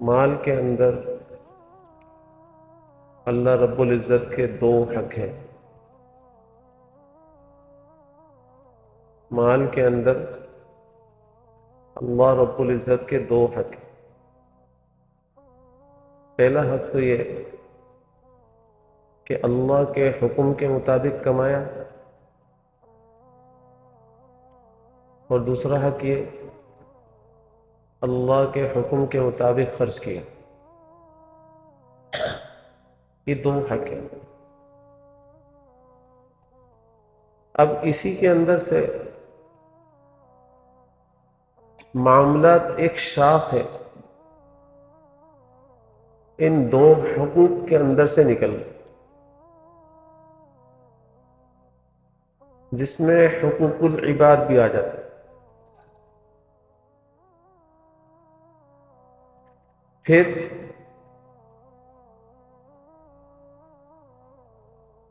مال کے اندر اللہ رب العزت کے دو حق ہیں۔ مال کے اندر اللہ رب العزت کے دو حق ہیں۔ پہلا حق تو یہ کہ اللہ کے حکم کے مطابق کمایا، اور دوسرا حق یہ اللہ کے حکم کے مطابق خرچ کیا۔ یہ دو حق ہیں۔ اب اسی کے اندر سے معاملات ایک شاخ ہے، ان دو حقوق کے اندر سے نکل جس میں حقوق العباد بھی آ جاتا ہے۔ پھر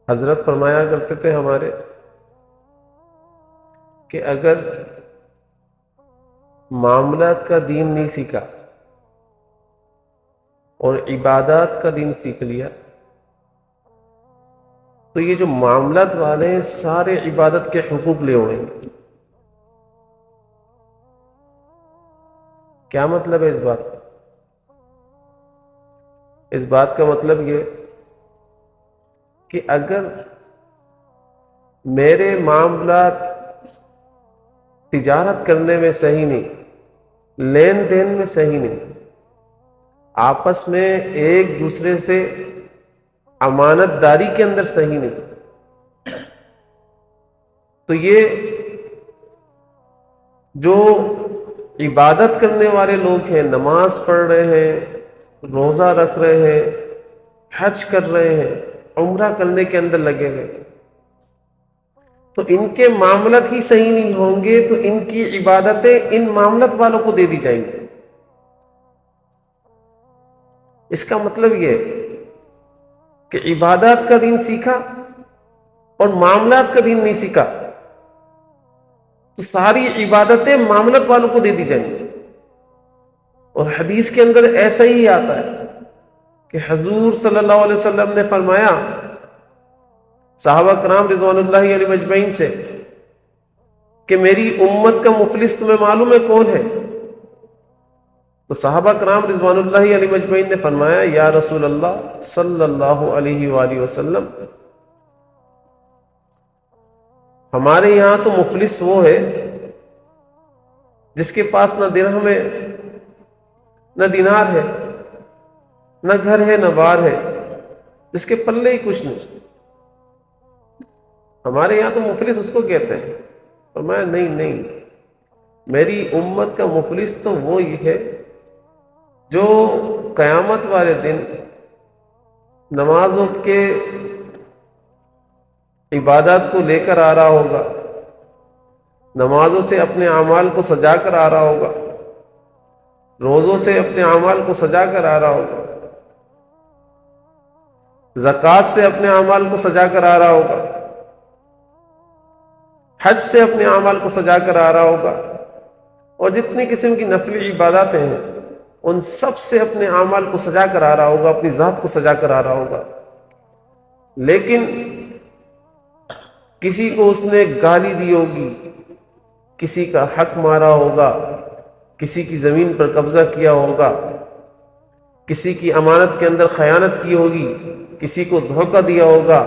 حضرت فرمایا کرتے تھے ہمارے کہ اگر معاملات کا دین نہیں سیکھا اور عبادات کا دین سیکھ لیا تو یہ جو معاملات والے ہیں سارے عبادت کے حقوق لے اڑیں گے۔ کیا مطلب ہے اس بات کا؟ اس بات کا مطلب یہ کہ اگر میرے معاملات تجارت کرنے میں صحیح نہیں، لین دین میں صحیح نہیں، آپس میں ایک دوسرے سے امانت داری کے اندر صحیح نہیں، تو یہ جو عبادت کرنے والے لوگ ہیں، نماز پڑھ رہے ہیں، روزہ رکھ رہے ہیں، حج کر رہے ہیں، عمرہ کرنے کے اندر لگے ہوئے، تو ان کے معاملات ہی صحیح نہیں ہوں گے تو ان کی عبادتیں ان معاملات والوں کو دے دی جائیں گی۔ اس کا مطلب یہ کہ عبادات کا دین سیکھا اور معاملات کا دین نہیں سیکھا تو ساری عبادتیں معاملات والوں کو دے دی جائیں گی۔ اور حدیث کے اندر ایسا ہی آتا ہے کہ حضور صلی اللہ علیہ وسلم نے فرمایا صحابہ کرام رضوان اللہ علیہ مجمعین سے کہ میری امت کا مفلس تمہیں معلوم ہے کون ہے؟ تو صحابہ کرام رضوان اللہ علیہ مجمعین نے فرمایا یا رسول اللہ صلی اللہ علیہ وآلہ وسلم، ہمارے یہاں تو مفلس وہ ہے جس کے پاس نہ درہم ہے، نہ دینار ہے، نہ گھر ہے، نہ بار ہے، جس کے پلے ہی کچھ نہیں۔ ہمارے یہاں تو مفلس اس کو کہتے ہیں۔ فرمایا نہیں، میری امت کا مفلس تو وہ یہ ہے جو قیامت والے دن نمازوں کے عبادات کو لے کر آ رہا ہوگا، نمازوں سے اپنے اعمال کو سجا کر آ رہا ہوگا، روزوں سے اپنے اعمال کو سجا کر آ رہا ہوگا، زکوٰۃ سے اپنے اعمال کو سجا کر آ رہا ہوگا، حج سے اپنے اعمال کو سجا کر آ رہا ہوگا، اور جتنی قسم کی نفلی عباداتیں ہیں ان سب سے اپنے اعمال کو سجا کر آ رہا ہوگا، اپنی ذات کو سجا کر آ رہا ہوگا۔ لیکن کسی کو اس نے گالی دی ہوگی، کسی کا حق مارا ہوگا، کسی کی زمین پر قبضہ کیا ہوگا، کسی کی امانت کے اندر خیانت کی ہوگی، کسی کو دھوکہ دیا ہوگا،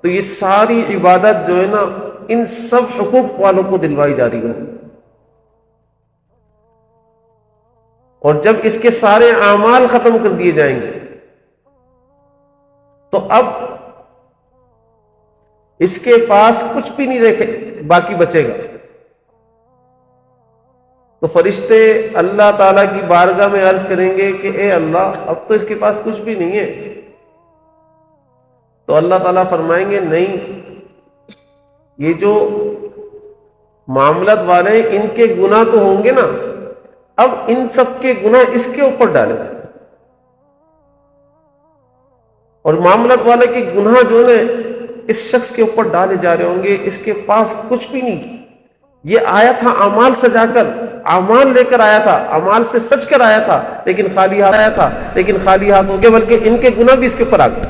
تو یہ ساری عبادت جو ہے نا ان سب حقوق والوں کو دلوائی جا رہی ہے۔ اور جب اس کے سارے اعمال ختم کر دیے جائیں گے تو اب اس کے پاس کچھ بھی نہیں رکھے باقی بچے گا۔ تو فرشتے اللہ تعالیٰ کی بارگاہ میں عرض کریں گے کہ اے اللہ اب تو اس کے پاس کچھ بھی نہیں ہے۔ تو اللہ تعالیٰ فرمائیں گے نہیں، یہ جو معاملات والے ہیں ان کے گناہ تو ہوں گے نا، اب ان سب کے گناہ اس کے اوپر ڈالے جائیں، اور معاملات والے کے گناہ جو ہے اس شخص کے اوپر ڈالے جا رہے ہوں گے، اس کے پاس کچھ بھی نہیں، یہ آیا تھا اعمال سجا کر، اعمال لے کر آیا تھا، اعمال سے سج کر آیا تھا، لیکن خالی ہاتھ آیا تھا، لیکن خالی ہاتھ ہو گئے، بلکہ ان کے گناہ بھی اس کے اوپر آ گئے۔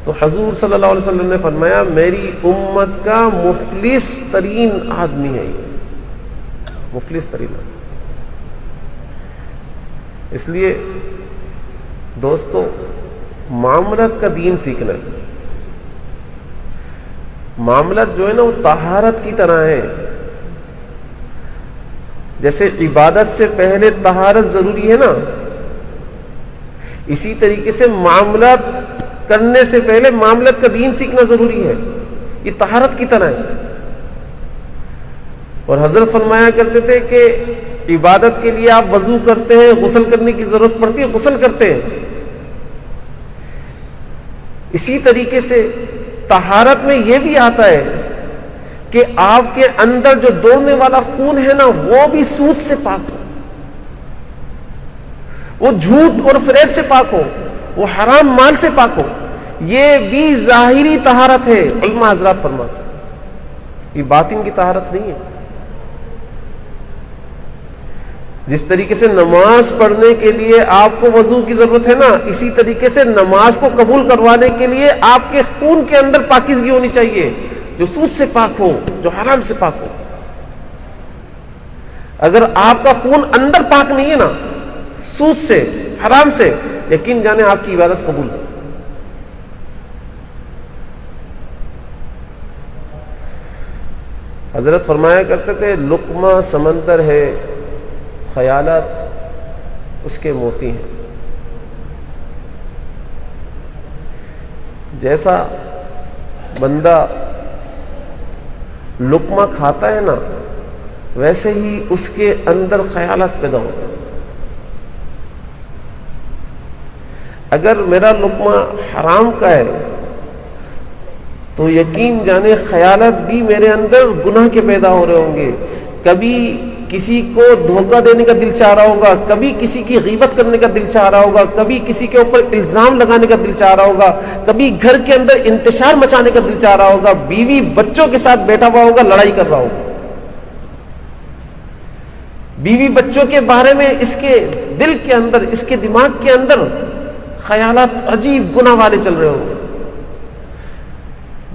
تو حضور صلی اللہ علیہ وسلم نے فرمایا میری امت کا مفلس ترین آدمی ہے یہ، مفلس ترین آدمی۔ اس لیے دوستو معاملات کا دین سیکھنا ہے۔ معاملات جو ہے نا وہ طہارت کی طرح ہے، جیسے عبادت سے پہلے طہارت ضروری ہے نا، اسی طریقے سے معاملات کرنے سے پہلے معاملات کا دین سیکھنا ضروری ہے، یہ طہارت کی طرح ہے۔ اور حضرت فرمایا کرتے تھے کہ عبادت کے لیے آپ وضو کرتے ہیں، غسل کرنے کی ضرورت پڑتی ہے، غسل کرتے ہیں۔ اسی طریقے سے طہارت میں یہ بھی آتا ہے کہ آپ کے اندر جو دوڑنے والا خون ہے نا وہ بھی سود سے پاک ہو، وہ جھوٹ اور فریب سے پاک ہو، وہ حرام مال سے پاک ہو، یہ بھی ظاہری طہارت ہے۔ علماء حضرات فرماتے ہیں یہ باطن کی طہارت نہیں ہے۔ جس طریقے سے نماز پڑھنے کے لیے آپ کو وضو کی ضرورت ہے نا، اسی طریقے سے نماز کو قبول کروانے کے لیے آپ کے خون کے اندر پاکیزگی ہونی چاہیے، جو سود سے پاک ہو، جو حرام سے پاک ہو۔ اگر آپ کا خون اندر پاک نہیں ہے نا، سود سے، حرام سے، یقین جانے آپ کی عبادت قبول نہیں۔ حضرت فرمایا کرتے تھے لقمہ سمندر ہے، خیالات اس کے موتی ہیں۔ جیسا بندہ لقمہ کھاتا ہے نا ویسے ہی اس کے اندر خیالات پیدا ہوتے ہیں۔ اگر میرا لقمہ حرام کا ہے تو یقین جانے خیالات بھی میرے اندر گناہ کے پیدا ہو رہے ہوں گے۔ کبھی کسی کو دھوکہ دینے کا دل چاہ رہا ہوگا، کبھی کسی کی غیبت کرنے کا دل چاہ رہا ہوگا، کبھی کسی کے اوپر الزام لگانے کا دل چاہ رہا ہوگا، کبھی گھر کے اندر انتشار مچانے کا دل چاہ رہا ہوگا، بیوی بچوں کے ساتھ بیٹھا ہوا ہوگا لڑائی کر رہا ہوگا۔ بیوی بچوں کے بارے میں اس کے دل کے اندر، اس کے دماغ کے اندر خیالات عجیب گناہ والے چل رہے ہوں گے۔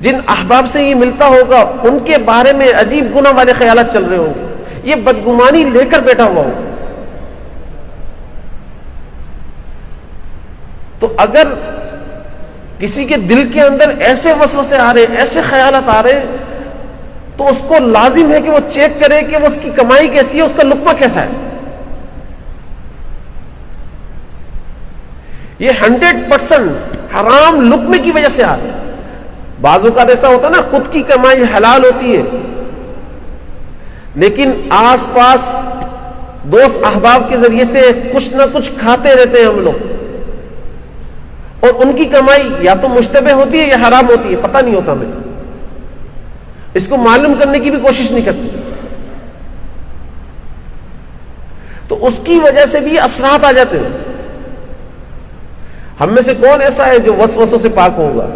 جن احباب سے یہ ملتا ہوگا ان کے بارے میں عجیب گناہ والے خیالات چل رہے ہوں گے، یہ بدگمانی لے کر بیٹھا ہوا ہو۔ تو اگر کسی کے دل کے اندر ایسے وسوسے آ رہے، ایسے خیالات آ رہے، تو اس کو لازم ہے کہ وہ چیک کرے کہ وہ اس کی کمائی کیسی ہے، اس کا لقمہ کیسا ہے۔ یہ 100% حرام لقمے کی وجہ سے آ رہا ہے۔ بعض اوقات ایسا ہوتا ہے نا خود کی کمائی حلال ہوتی ہے، لیکن آس پاس دوست احباب کے ذریعے سے کچھ نہ کچھ کھاتے رہتے ہیں ہم لوگ، اور ان کی کمائی یا تو مشتبہ ہوتی ہے یا حرام ہوتی ہے، پتہ نہیں ہوتا ہمیں، اس کو معلوم کرنے کی بھی کوشش نہیں کرتے، تو اس کی وجہ سے بھی اثرات آ جاتے ہیں۔ ہم میں سے کون ایسا ہے جو وسوسوں سے پاک ہوگا؟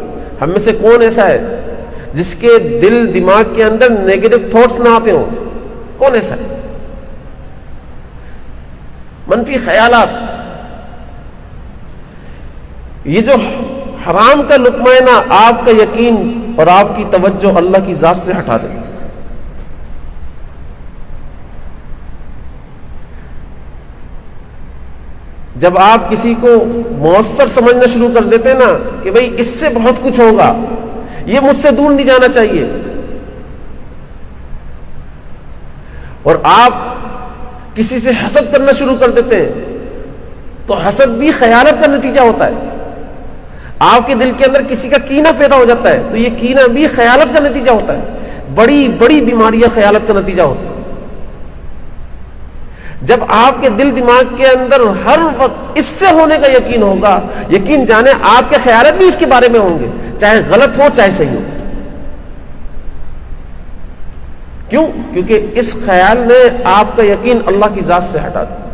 ہم میں سے کون ایسا ہے جس کے دل دماغ کے اندر نیگیٹو تھاٹس نہ آتے ہوں؟ کون ایسا ہے؟ منفی خیالات، یہ جو حرام کا لقمہ ہے نا، آپ کا یقین اور آپ کی توجہ اللہ کی ذات سے ہٹا دے۔ جب آپ کسی کو مؤثر سمجھنا شروع کر دیتے نا کہ بھئی اس سے بہت کچھ ہوگا، یہ مجھ سے دور نہیں جانا چاہیے، اور آپ کسی سے حسد کرنا شروع کر دیتے ہیں، تو حسد بھی خیالت کا نتیجہ ہوتا ہے۔ آپ کے دل کے اندر کسی کا کینہ پیدا ہو جاتا ہے تو یہ کینہ بھی خیالت کا نتیجہ ہوتا ہے۔ بڑی بڑی بیماریاں خیالت کا نتیجہ ہوتی ہیں۔ جب آپ کے دل دماغ کے اندر ہر وقت اس سے ہونے کا یقین ہوگا، یقین جانے آپ کے خیالات بھی اس کے بارے میں ہوں گے، چاہے غلط ہو چاہے صحیح ہو۔ کیوں؟ کیونکہ اس خیال نے آپ کا یقین اللہ کی ذات سے ہٹا دیا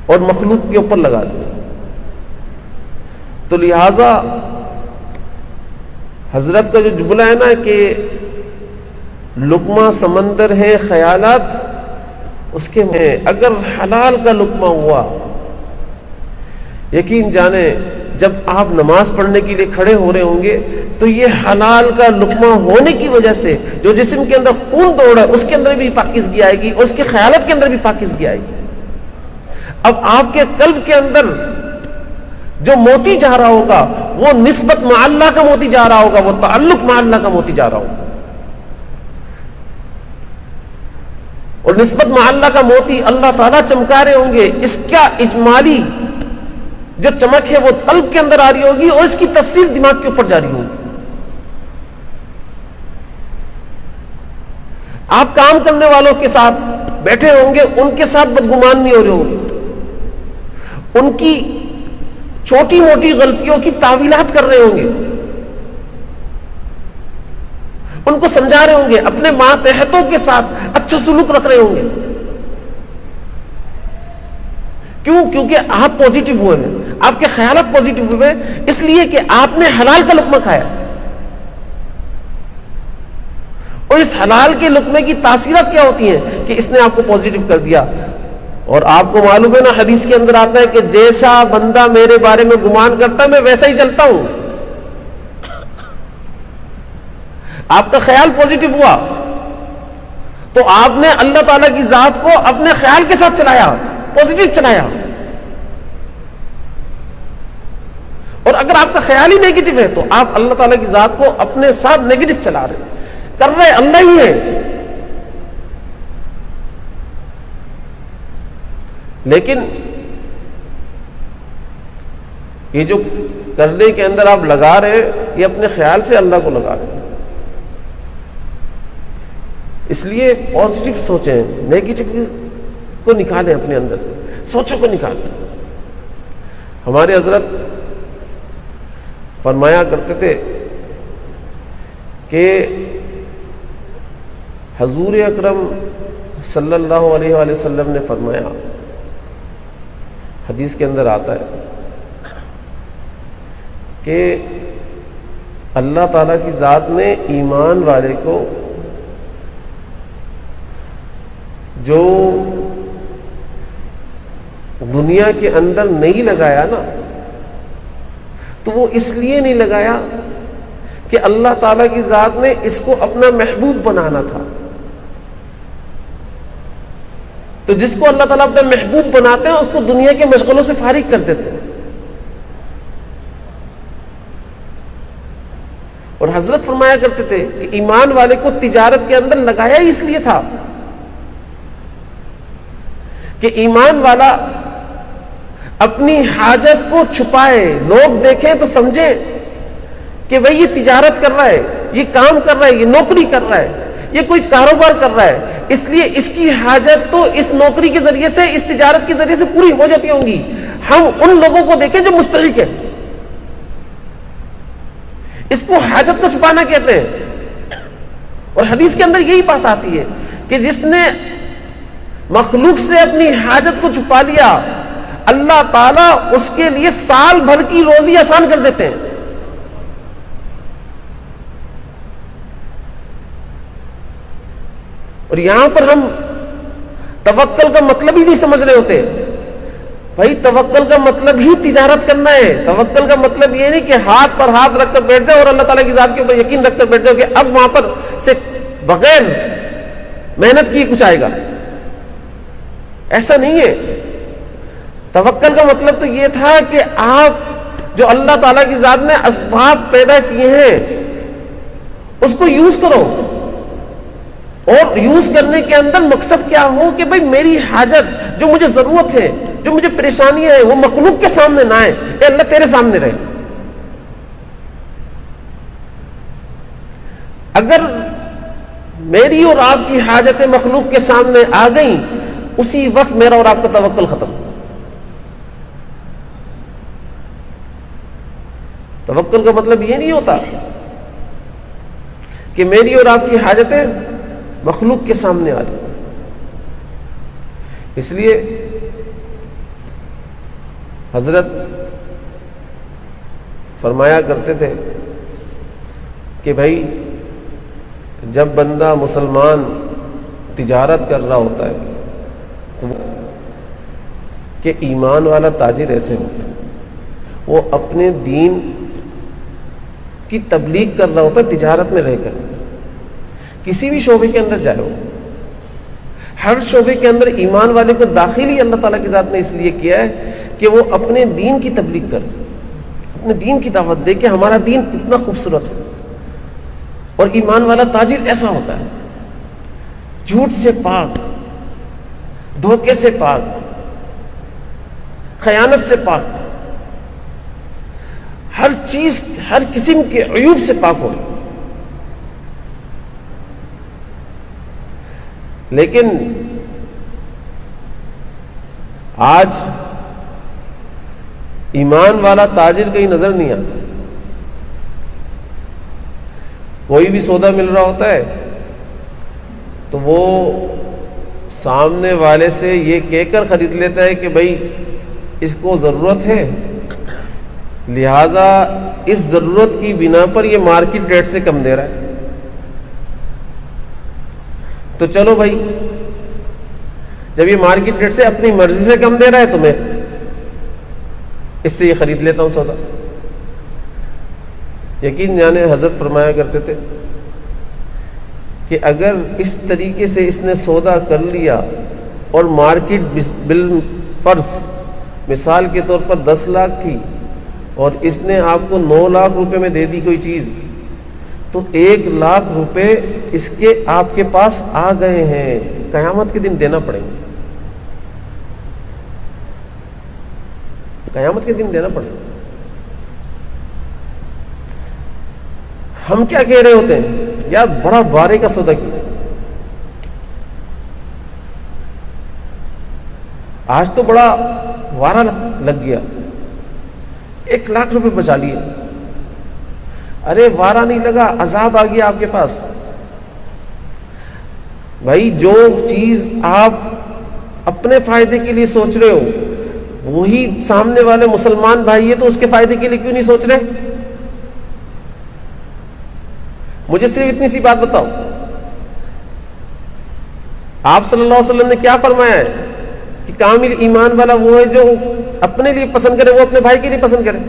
اور مخلوق کے اوپر لگا دیا۔ تو لہذا حضرت کا جو جملہ ہے نا کہ لقمہ سمندر ہے خیالات اس کے میں، اگر حلال کا لقمہ ہوا، یقین جانے جب آپ نماز پڑھنے کے لیے کھڑے ہو رہے ہوں گے تو یہ حلال کا لقمہ ہونے کی وجہ سے جو جسم کے اندر خون دوڑ ہے اس کے اندر بھی پاکیزگی آئے گی، اس کے خیالات کے اندر بھی پاکیزگی آئے گی۔ اب آپ کے قلب کے اندر جو موتی جا رہا ہوگا وہ نسبت مع اللہ کا موتی جا رہا ہوگا، وہ تعلق مع اللہ کا موتی جا رہا ہوگا، اور نسبت مع اللہ کا موتی اللہ تعالیٰ چمکا رہے ہوں گے، اس کا اجمالی جو چمک ہے وہ قلب کے اندر آ رہی ہوگی اور اس کی تفصیل دماغ کے اوپر جاری ہوگی۔ آپ کام کرنے والوں کے ساتھ بیٹھے ہوں گے، ان کے ساتھ بدگمان نہیں ہو رہے ہوں گے، ان کی چھوٹی موٹی غلطیوں کی تعویلات کر رہے ہوں گے، ان کو سمجھا رہے ہوں گے، اپنے ماتحتوں کے ساتھ اچھا سلوک رکھ رہے ہوں گے۔ کیوں؟ کیونکہ آپ پوزیٹو ہوئے ہیں، آپ کے خیالات پوزیٹو ہوئے، اس لیے کہ آپ نے حلال کا لقمہ کھایا، اور اس حلال کے لقمے کی تاثیرات کیا ہوتی ہیں کہ اس نے آپ کو پوزیٹو کر دیا۔ اور آپ کو معلوم ہے نا، حدیث کے اندر آتا ہے کہ جیسا بندہ میرے بارے میں گمان کرتا ہے میں ویسا ہی چلتا ہوں۔ آپ کا خیال پوزیٹو ہوا تو آپ نے اللہ تعالیٰ کی ذات کو اپنے خیال کے ساتھ چلایا، پوزیٹو چلایا، اور اگر آپ کا خیال ہی نیگیٹو ہے تو آپ اللہ تعالیٰ کی ذات کو اپنے ساتھ نیگیٹو چلا رہے ہیں، کر رہے اللہ ہی ہے۔ لیکن یہ جو کرنے کے اندر آپ لگا رہے ہیں یہ اپنے خیال سے اللہ کو لگا رہے ہیں، اس لیے پازیٹو سوچیں، نیگیٹو کو نکالیں اپنے اندر سے، سوچوں کو نکالیں۔ ہمارے حضرت فرمایا کرتے تھے کہ حضور اکرم صلی اللہ علیہ وآلہ وسلم نے فرمایا، حدیث کے اندر آتا ہے کہ اللہ تعالیٰ کی ذات نے ایمان والے کو جو دنیا کے اندر نہیں لگایا نا، تو وہ اس لیے نہیں لگایا کہ اللہ تعالیٰ کی ذات نے اس کو اپنا محبوب بنانا تھا۔ تو جس کو اللہ تعالیٰ اپنا محبوب بناتے ہیں اس کو دنیا کے مشغلوں سے فارغ کر دیتے ہیں۔ اور حضرت فرمایا کرتے تھے کہ ایمان والے کو تجارت کے اندر لگایا ہی اس لیے تھا کہ ایمان والا اپنی حاجت کو چھپائے، لوگ دیکھیں تو سمجھیں کہ بھئی یہ تجارت کر رہا ہے، یہ کام کر رہا ہے، یہ نوکری کر رہا ہے، یہ کوئی کاروبار کر رہا ہے، اس لیے اس کی حاجت تو اس نوکری کے ذریعے سے، اس تجارت کے ذریعے سے پوری ہو جاتی ہوں گی۔ ہم ان لوگوں کو دیکھیں جو مستحق ہیں، اس کو حاجت کو چھپانا کہتے ہیں۔ اور حدیث کے اندر یہی بات آتی ہے کہ جس نے مخلوق سے اپنی حاجت کو چھپا لیا، اللہ تعالیٰ اس کے لیے سال بھر کی روزی آسان کر دیتے ہیں۔ اور یہاں پر ہم توکل کا مطلب ہی نہیں سمجھ رہے ہوتے۔ بھائی توکل کا مطلب ہی تجارت کرنا ہے، توکل کا مطلب یہ نہیں کہ ہاتھ پر ہاتھ رکھ کر بیٹھ جاؤ اور اللہ تعالیٰ کی ذات کے اوپر یقین رکھ کر بیٹھ جاؤ کہ اب وہاں پر سے بغیر محنت کی کچھ آئے گا، ایسا نہیں ہے۔ توکل کا مطلب تو یہ تھا کہ آپ جو اللہ تعالیٰ کی ذات نے اسباب پیدا کیے ہیں اس کو یوز کرو، اور یوز کرنے کے اندر مقصد کیا ہو کہ بھئی میری حاجت، جو مجھے ضرورت ہے، جو مجھے پریشانیاں ہیں، وہ مخلوق کے سامنے نہ آئے، اے اللہ تیرے سامنے رہے۔ اگر میری اور آپ کی حاجتیں مخلوق کے سامنے آ گئیں، اسی وقت میرا اور آپ کا توکل ختم۔ توکل کا مطلب یہ نہیں ہوتا کہ میری اور آپ کی حاجتیں مخلوق کے سامنے آ جائیں۔ اس لیے حضرت فرمایا کرتے تھے کہ بھائی جب بندہ مسلمان تجارت کر رہا ہوتا ہے تو کہ ایمان والا تاجر ایسے ہوتا ہے، وہ اپنے دین کی تبلیغ کر رہا ہوتا ہے تجارت میں رہ کر، کسی بھی شعبے کے اندر جائے ہو، ہر شعبے کے اندر ایمان والے کو داخل ہی اللہ تعالیٰ کی ذات نے اس لیے کیا ہے کہ وہ اپنے دین کی تبلیغ کرے، اپنے دین کی دعوت دے کہ ہمارا دین کتنا خوبصورت ہے۔ اور ایمان والا تاجر ایسا ہوتا ہے، جھوٹ سے پاک، دھوکے سے پاک، خیانت سے پاک، ہر چیز، ہر قسم کے عیوب سے پاک ہو۔ لیکن آج ایمان والا تاجر کہیں نظر نہیں آتا۔ کوئی بھی سودا مل رہا ہوتا ہے تو وہ سامنے والے سے یہ کہہ کر خرید لیتا ہے کہ بھائی اس کو ضرورت ہے، لہذا اس ضرورت کی بنا پر یہ مارکیٹ ریٹ سے کم دے رہا ہے، تو چلو بھائی جب یہ مارکیٹ ریٹ سے اپنی مرضی سے کم دے رہا ہے تو میں اس سے یہ خرید لیتا ہوں سودا۔ یقین جانے حضرت فرمایا کرتے تھے کہ اگر اس طریقے سے اس نے سودا کر لیا اور مارکیٹ بالفرض مثال کے طور پر 10 لاکھ تھی اور اس نے آپ کو 9 لاکھ روپے میں دے دی کوئی چیز، تو 1 لاکھ روپے اس کے آپ کے پاس آ گئے ہیں، قیامت کے دن دینا پڑیں گے، قیامت کے دن دینا پڑے گا۔ ہم کیا کہہ رہے ہوتے ہیں، یار بڑا بارے کا سودا کیا، آج تو بڑا وارا لگ گیا، 1 لاکھ روپے بچا لیے۔ ارے وارا نہیں لگا، عذاب آ گیا آپ کے پاس۔ بھائی جو چیز آپ اپنے فائدے کے لیے سوچ رہے ہو وہی سامنے والے مسلمان بھائی ہے تو اس کے فائدے کے لیے کیوں نہیں سوچ رہے؟ مجھے صرف اتنی سی بات بتاؤ، آپ صلی اللہ علیہ وسلم نے کیا فرمایا ہے کہ کامل ایمان والا وہ ہے جو اپنے لیے پسند کرے وہ اپنے بھائی کے لیے پسند کرے،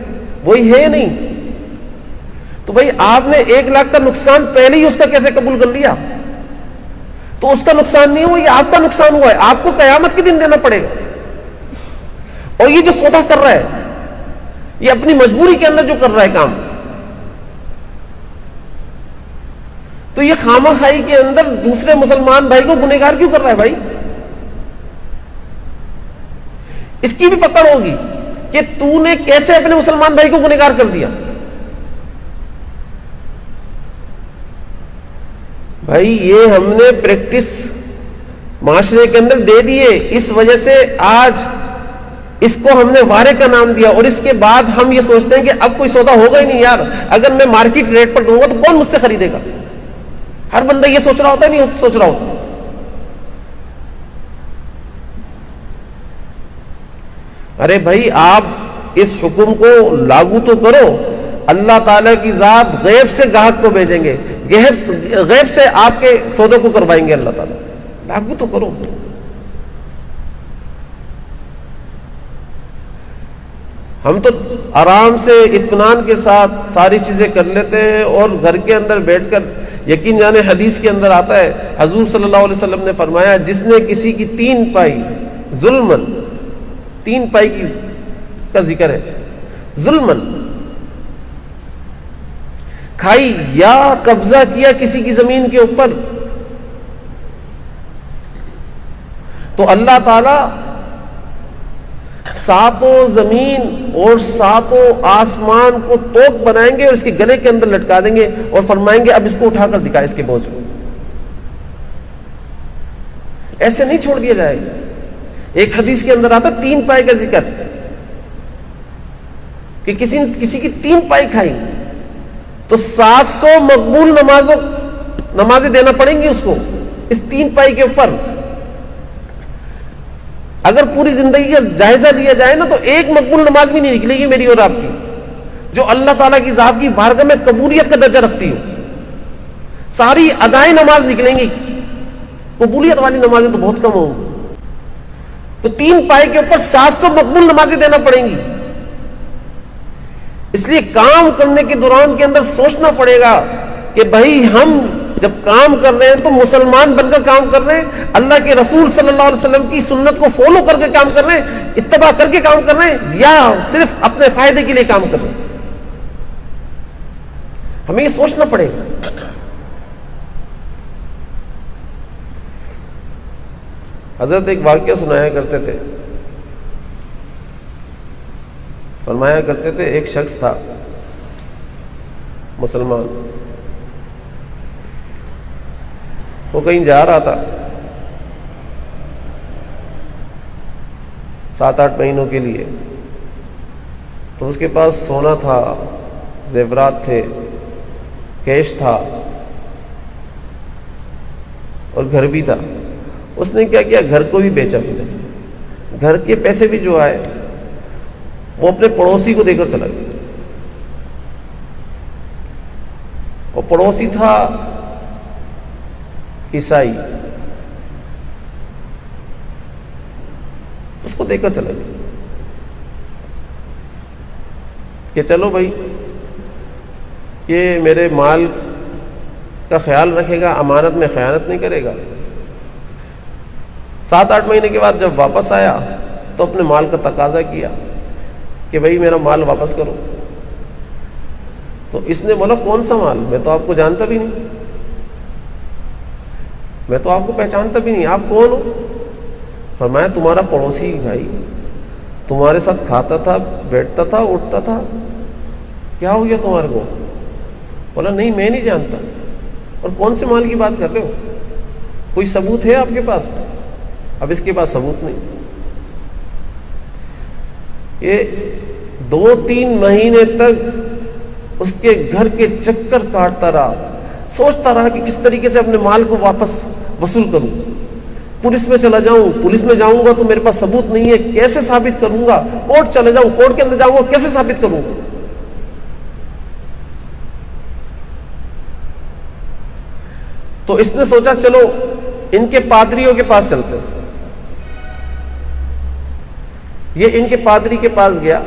وہی ہے نہیں؟ تو بھائی آپ نے 1 لاکھ کا نقصان پہلے ہی اس کا کیسے قبول کر لیا؟ تو اس کا نقصان نہیں ہوا، یہ آپ کا نقصان ہوا ہے، آپ کو قیامت کے دن دینا پڑے گا۔ اور یہ جو سودا کر رہا ہے یہ اپنی مجبوری کے اندر جو کر رہا ہے کام، تو یہ خامہ خائی کے اندر دوسرے مسلمان بھائی کو گنہگار کیوں کر رہا ہے؟ بھائی اس کی بھی پکڑ ہوگی کہ تو نے کیسے اپنے مسلمان بھائی کو گنہگار کر دیا۔ بھائی یہ ہم نے پریکٹس معاشرے کے اندر دے دیے، اس وجہ سے آج اس کو ہم نے وارے کا نام دیا، اور اس کے بعد ہم یہ سوچتے ہیں کہ اب کوئی سودا ہوگا ہی نہیں یار، اگر میں مارکیٹ ریٹ پر دوں گا تو کون مجھ سے خریدے گا؟ ہر بندہ یہ سوچ رہا ہوتا ہے، نہیں سوچ رہا ہوتا۔ ارے بھائی آپ اس حکم کو لاگو تو کرو، اللہ تعالیٰ کی ذات غیب سے گاہک کو بھیجیں گے، غیب سے آپ کے سودوں کو کروائیں گے اللہ تعالیٰ، لاگو تو کرو۔ ہم تو آرام سے اطمینان کے ساتھ ساری چیزیں کر لیتے ہیں، اور گھر کے اندر بیٹھ کر، یقین جانے حدیث کے اندر آتا ہے، حضور صلی اللہ علیہ وسلم نے فرمایا جس نے کسی کی 3 پائی ظلمن، 3 پائی کی کا ذکر ہے، ظلمن کھائی یا قبضہ کیا کسی کی زمین کے اوپر، تو اللہ تعالی 7 زمین اور 7 آسمان کو توق بنائیں گے اور اس کے گلے کے اندر لٹکا دیں گے اور فرمائیں گے اب اس کو اٹھا کر دکھا اس کے بوجھ کو، ایسے نہیں چھوڑ دیا جائے گا۔ ایک حدیث کے اندر آتا 3 پائی کا ذکر کہ کسی کی 3 پائی کھائی تو 700 مقبول نمازیں دینا پڑیں گی اس کو اس 3 پائی کے اوپر۔ اگر پوری زندگی کا جائزہ لیا جائے نا تو ایک مقبول نماز بھی نہیں نکلے گی میری اور آپ کی جو اللہ تعالیٰ کی ذات کی بارگاہ میں قبولیت کا درجہ رکھتی ہو۔ ساری ادائیں نماز نکلیں گی، قبولیت والی نمازیں تو بہت کم ہوں گی. تو 3 پائے کے اوپر 700 مقبول نمازیں دینا پڑیں گی. اس لیے کام کرنے کے دوران کے اندر سوچنا پڑے گا کہ بھائی ہم جب کام کر رہے ہیں تو مسلمان بن کر کام کر رہے ہیں، اللہ کے رسول صلی اللہ علیہ وسلم کی سنت کو فالو کر کے کام کر رہے ہیں، اتباع کر کے کام کر رہے ہیں، یا صرف اپنے فائدے کے لیے کام کر رہے ہیں. ہمیں یہ سوچنا پڑے گا. حضرت ایک واقعہ سنایا کرتے تھے، فرمایا کرتے تھے ایک شخص تھا مسلمان، وہ کہیں جا رہا تھا 7-8 مہینوں کے لیے. تو اس کے پاس سونا تھا، زیورات تھے، کیش تھا اور گھر بھی تھا. اس نے کیا کیا، گھر کو بھی بیچا. گھر کے پیسے بھی جو آئے وہ اپنے پڑوسی کو دے کر چلا گیا. اور پڑوسی تھا عیسائی، اس کو دے کر چلا گیا کہ چلو بھائی یہ میرے مال کا خیال رکھے گا، امانت میں خیانت نہیں کرے گا. 7-8 مہینے کے بعد جب واپس آیا تو اپنے مال کا تقاضا کیا کہ بھائی میرا مال واپس کرو. تو اس نے بولا کون سا مال، میں تو آپ کو جانتا بھی نہیں، میں تو آپ کو پہچانتا بھی نہیں، آپ کون ہو؟ فرمایا تمہارا پڑوسی بھائی، تمہارے ساتھ کھاتا تھا، بیٹھتا تھا، اٹھتا تھا، کیا ہو گیا تمہارے کو؟ بولا نہیں میں نہیں جانتا. اور کون سے مال کی بات کر رہے ہو؟ کوئی ثبوت ہے آپ کے پاس؟ اب اس کے پاس ثبوت نہیں. یہ 2-3 مہینے تک اس کے گھر کے چکر کاٹتا رہا، سوچتا رہا کہ کس طریقے سے اپنے مال کو واپس وصول کروں. پولیس میں چلا جاؤں، پولیس میں جاؤں گا تو میرے پاس ثبوت نہیں ہے، کیسے ثابت کروں گا؟ کورٹ چلے جاؤں، کورٹ کے اندر جاؤں گا، کیسے ثابت کروں گا؟ تو اس نے سوچا چلو ان کے پادریوں کے پاس چلتے ہیں. یہ ان کے پادری کے پاس گیا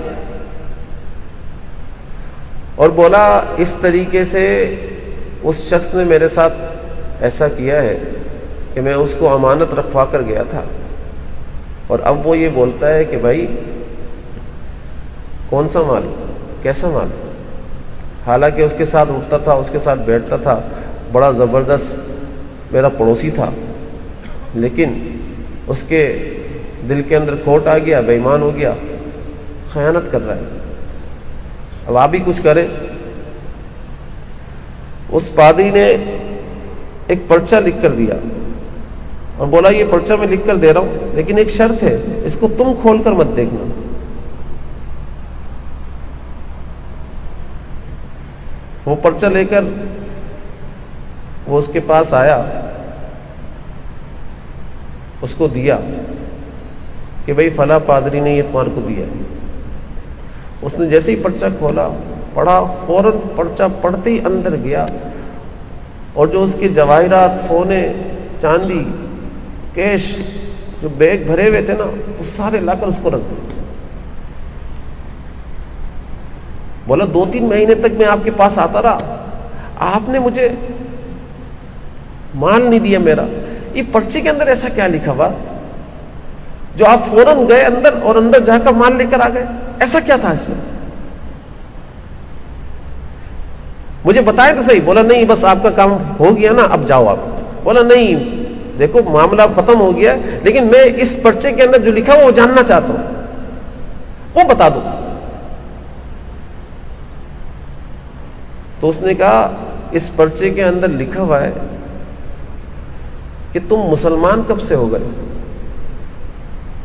اور بولا اس طریقے سے اس شخص نے میرے ساتھ ایسا کیا ہے کہ میں اس کو امانت رکھوا کر گیا تھا، اور اب وہ یہ بولتا ہے کہ بھائی کون سا مال، کیسا مال؟ حالانکہ اس کے ساتھ اٹھتا تھا، اس کے ساتھ بیٹھتا تھا، بڑا زبردست میرا پڑوسی تھا، لیکن اس کے دل کے اندر کھوٹ آ گیا، بے ایمان ہو گیا، خیانت کر رہا ہے. اب آپ ہی کچھ کریں. اس پادری نے ایک پرچہ لکھ کر دیا اور بولا یہ پرچہ میں لکھ کر دے رہا ہوں، لیکن ایک شرط ہے، اس کو تم کھول کر مت دیکھنا. وہ پرچہ لے کر وہ اس کے پاس آیا، اس کو دیا کہ بھئی فلاں پادری نے یہ تمہارے کو دیا. اس نے جیسے ہی پرچہ کھولا، پڑھا، فوراً پرچہ پڑھتے ہی اندر گیا اور جو اس کے جواہرات، سونے، چاندی، کیش، جو بیگ بھرے ہوئے تھے نا، وہ سارے لا کر اس کو رکھ دیا. بولا 2-3 مہینے تک میں آپ کے پاس آتا رہا، آپ نے مجھے مال نہیں دیا میرا. یہ پرچے کے اندر ایسا کیا لکھا ہوا جو آپ فوراً گئے اندر اور اندر جا کر مال لے کر آ گئے؟ ایسا کیا تھا اس میں؟ مجھے بتائے تو صحیح. بولا نہیں بس آپ کا کام ہو گیا نا، اب جاؤ آپ. بولا نہیں دیکھو معاملہ ختم ہو گیا، لیکن میں اس پرچے کے اندر جو لکھا وہ جاننا چاہتا ہوں، وہ بتا دو. تو اس نے کہا اس پرچے کے اندر لکھا ہوا ہے کہ تم مسلمان کب سے ہو گئے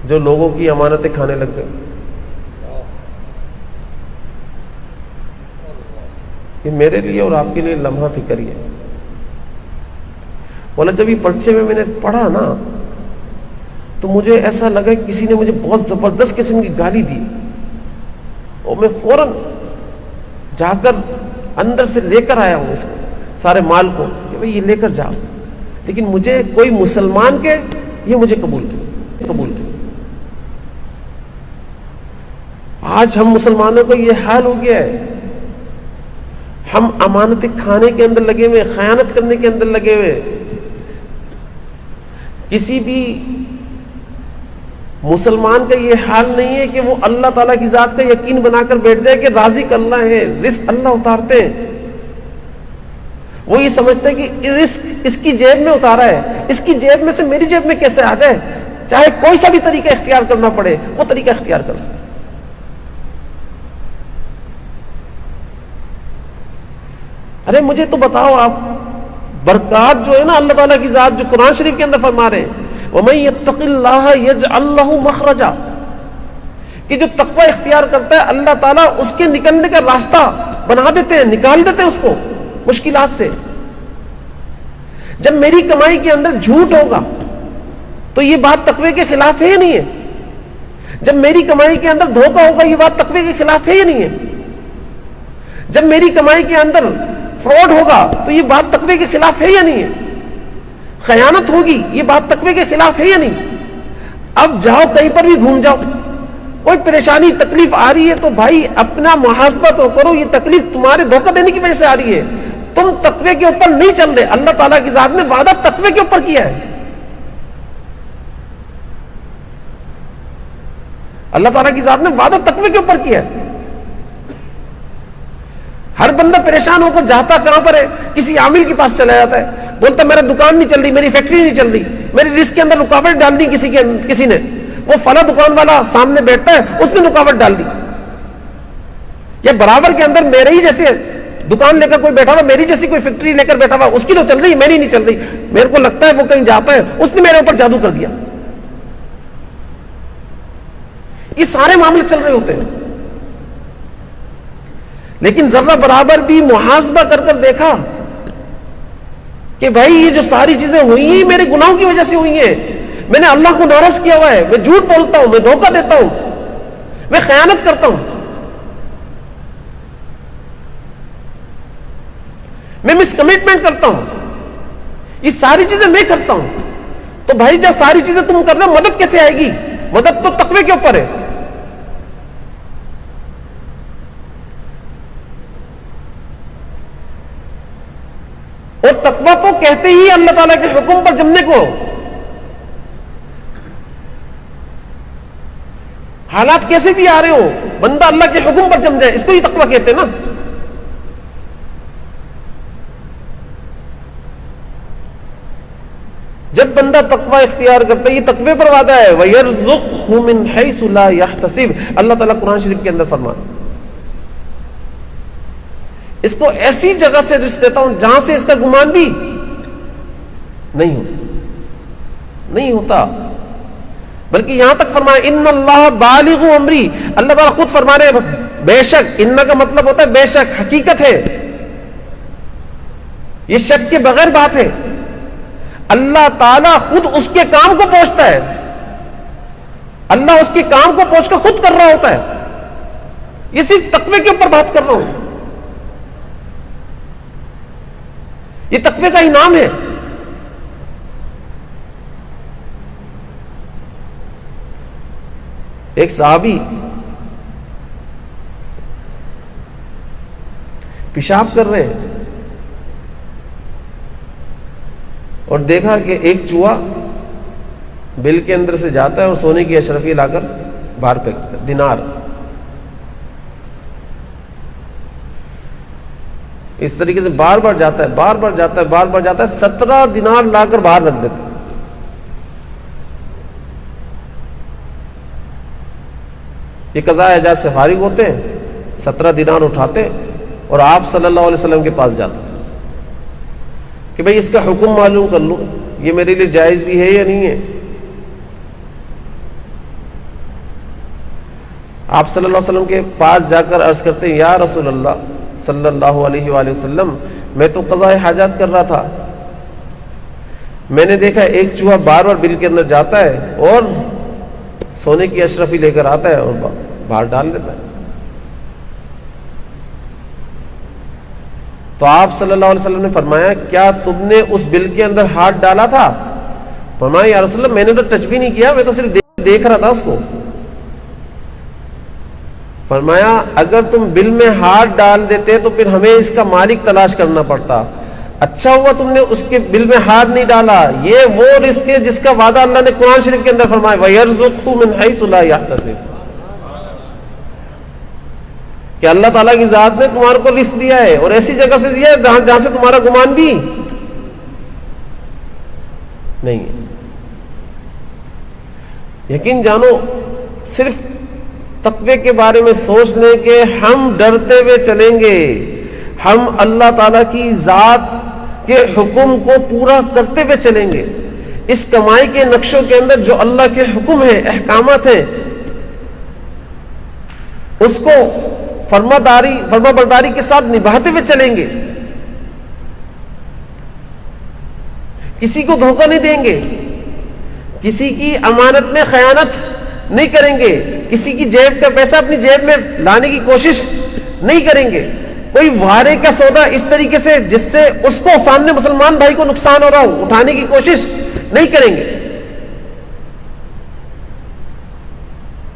جو لوگوں کی امانتیں کھانے لگ گئے. یہ میرے لیے اور آپ کے لیے لمحہ فکر ہی ہے. بولا جب یہ پرچے میں نے پڑھا نا تو مجھے ایسا لگا کہ کسی نے مجھے بہت زبردست قسم کی گالی دی، اور میں فوراً جا کر اندر سے لے کر آیا ہوں اس کو، سارے مال کو. کہ بھئی یہ لے کر جاؤ، لیکن مجھے کوئی مسلمان کے یہ مجھے قبول قبول۔ آج ہم مسلمانوں کو یہ حال ہو گیا ہے، ہم امانتیں کھانے کے اندر لگے ہوئے، خیانت کرنے کے اندر لگے ہوئے۔ کسی بھی مسلمان کا یہ حال نہیں ہے کہ وہ اللہ تعالیٰ کی ذات کا یقین بنا کر بیٹھ جائے کہ رازق اللہ ہے، رزق اللہ اتارتے ہیں۔ وہ یہ سمجھتے ہیں کہ رزق اس کی جیب میں اتارا ہے، اس کی جیب میں سے میری جیب میں کیسے آ جائے، چاہے کوئی سا بھی طریقہ اختیار کرنا پڑے وہ طریقہ اختیار کرنا۔ ارے مجھے تو بتاؤ آپ، برکات جو ہے نا اللہ تعالیٰ کی ذات جو قرآن شریف کے اندر فرما رہے ہیں وَمَن يَتَّقِ اللَّهَ يَجْعَل لَّهُ مَخْرَجًا، کہ جو تقوی اختیار کرتا ہے اللہ تعالیٰ اس کے نکلنے کا راستہ بنا دیتے ہیں، نکال دیتے ہیں اس کو مشکلات سے۔ جب میری کمائی کے اندر جھوٹ ہوگا تو یہ بات تقوی کے خلاف ہے یا نہیں ہے؟ جب میری کمائی کے اندر دھوکہ ہوگا یہ بات تقوی کے خلاف ہے یا نہیں ہے؟ جب میری کمائی کے اندر فراڈ ہوگا تو یہ بات تقوی کے خلاف ہے یا نہیں ہے؟ خیانت ہوگی یہ بات تقوی کے خلاف ہے یا نہیں؟ اب جاؤ کہیں پر بھی گھوم جاؤ، کوئی پریشانی تکلیف آ رہی ہے تو بھائی اپنا محاسبہ تو کرو، یہ تکلیف تمہارے دھوکہ دینے کی وجہ سے آ رہی ہے، تم تقوی کے اوپر نہیں چل رہے۔ اللہ تعالیٰ کی ذات نے وعدہ تقوی کے اوپر کیا ہے، اللہ تعالیٰ کی ذات نے وعدہ تقوی کے اوپر کیا ہے۔ ہر بندہ پریشان ہو کر جاتا کہاں پر ہے؟ کسی عامل کے پاس چلا جاتا ہے، بولتا میرا دکان نہیں چل رہی، میری فیکٹری نہیں چل رہی، میری رزق کے اندر رکاوٹ ڈال دی کسی نے، وہ فلاں دکان والا سامنے بیٹھتا ہے اس نے رکاوٹ ڈال دی، یا برابر کے اندر میرے ہی جیسے دکان لے کر کوئی بیٹھا ہوا، میری جیسی کوئی فیکٹری لے کر بیٹھا ہوا، اس کی تو چل رہی میری نہیں چل رہی، میرے کو لگتا ہے وہ کہیں جاتا ہے اس نے میرے اوپر جادو کر دیا۔ یہ سارے معاملے چل رہے ہوتے ہیں، لیکن ذرہ برابر بھی محاسبہ کر کر دیکھا کہ بھائی یہ جو ساری چیزیں ہوئی ہیں میرے گناہوں کی وجہ سے ہوئی ہیں، میں نے اللہ کو ناراض کیا ہوا ہے، میں جھوٹ بولتا ہوں، میں دھوکہ دیتا ہوں، میں خیانت کرتا ہوں، میں مس کمٹمنٹ کرتا ہوں، یہ ساری چیزیں میں کرتا ہوں۔ تو بھائی جب ساری چیزیں تم کر رہے ہو مدد کیسے آئے گی؟ مدد تو تقوی کے اوپر ہے۔ اور تقوی کو کہتے ہی اللہ تعالیٰ کے حکم پر جمنے کو، حالات کیسے بھی آ رہے ہو بندہ اللہ کے حکم پر جم جائے، اس کو ہی تقوی کہتے ہیں نا۔ جب بندہ تقوی اختیار کرتا ہے، یہ تقوی پر وعدہ ہے، وَيَرْزُقْهُ مِنْ حَيْثُ لَا يَحْتَسِبُ، اللہ تعالیٰ قرآن شریف کے اندر فرماتا اس کو ایسی جگہ سے رزق دیتا ہوں جہاں سے اس کا گمان بھی نہیں ہوتا، بلکہ یہاں تک فرمایا ان اللہ بالغ امری، اللہ تعالیٰ خود فرما رہے بے شک، ان کا مطلب ہوتا ہے بے شک، حقیقت ہے، یہ شک کے بغیر بات ہے، اللہ تعالیٰ خود اس کے کام کو پہنچتا ہے، اللہ اس کے کام کو پہنچ کر خود کر رہا ہوتا ہے، یہ صرف تقوی کے اوپر بات کر رہا ہوں، یہ تقوی کا انعام ہے۔ ایک صحابی پیشاب کر رہے ہیں اور دیکھا کہ ایک چوہا بل کے اندر سے جاتا ہے اور سونے کی اشرفی لا کر باہر پھینکتا ہے، دینار، اس طریقے سے بار بار جاتا ہے، بار بار جاتا ہے، بار بار جاتا ہے، 17 دینار لا کر باہر رکھ دیتا ہے۔ یہ قضاء حاجات سے فارغ ہوتے ہیں، 17 دینار اٹھاتے اور آپ صلی اللہ علیہ وسلم کے پاس جاتے کہ بھئی اس کا حکم معلوم کر لوں، یہ میرے لیے جائز بھی ہے یا نہیں ہے۔ آپ صلی اللہ علیہ وسلم کے پاس جا کر عرض کرتے ہیں یا رسول اللہ صلی اللہ علیہ وآلہ وسلم، میں تو قضاء حاجات کر رہا تھا، میں نے دیکھا ایک چوہا بار بار بل کے اندر جاتا ہے اور سونے کی اشرفی لے کر آتا ہے اور باہر ڈال دیتا ہے۔ تو آپ صلی اللہ علیہ وسلم نے فرمایا کیا تم نے اس بل کے اندر ہاتھ ڈالا تھا؟ فرمایا یا رسول اللہ میں نے تو ٹچ بھی نہیں کیا، میں تو صرف دیکھ رہا تھا اس کو۔ فرمایا اگر تم بل میں ہاتھ ڈال دیتے تو پھر ہمیں اس کا مالک تلاش کرنا پڑتا، اچھا ہوا تم نے اس کے بل میں ہاتھ نہیں ڈالا۔ یہ وہ رزق ہے جس کا وعدہ اللہ نے قرآن شریف کے اندر فرمایا وَيَرْزُقْهُ مِنْ حَيْثُ لَا يَحْتَسِبُ، کہ اللہ تعالیٰ کی ذات نے تمہارے کو رزق دیا ہے اور ایسی جگہ سے دیا ہے جہاں سے تمہارا گمان بھی نہیں ہے۔ یقین جانو، صرف تقوی کے بارے میں سوچ لیں کہ ہم ڈرتے ہوئے چلیں گے، ہم اللہ تعالیٰ کی ذات کے حکم کو پورا کرتے ہوئے چلیں گے، اس کمائی کے نقشوں کے اندر جو اللہ کے حکم ہیں، احکامات ہیں، اس کو فرما برداری کے ساتھ نبھاتے ہوئے چلیں گے، کسی کو دھوکہ نہیں دیں گے، کسی کی امانت میں خیانت نہیں کریں گے، کسی کی جیب کا پیسہ اپنی جیب میں لانے کی کوشش نہیں کریں گے، کوئی وعدے کا سودا اس طریقے سے جس سے اس کو سامنے مسلمان بھائی کو نقصان ہو رہا ہو اٹھانے کی کوشش نہیں کریں گے۔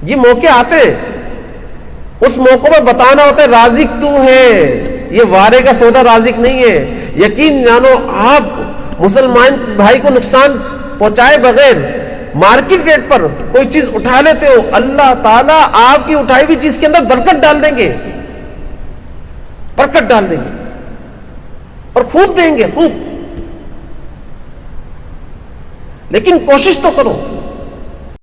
یہ موقع آتے ہیں، اس موقع میں بتانا ہوتا ہے رازق تو ہے، یہ وعدے کا سودا رازق نہیں ہے۔ یقین جانو آپ مسلمان بھائی کو نقصان پہنچائے بغیر مارکیٹ ریٹ پر کوئی چیز اٹھا لیتے ہو، اللہ تعالیٰ آپ کی اٹھائی ہوئی چیز کے اندر برکت ڈال دیں گے، برکت ڈال دیں گے اور خوب دیں گے، خوب۔ لیکن کوشش تو کرو،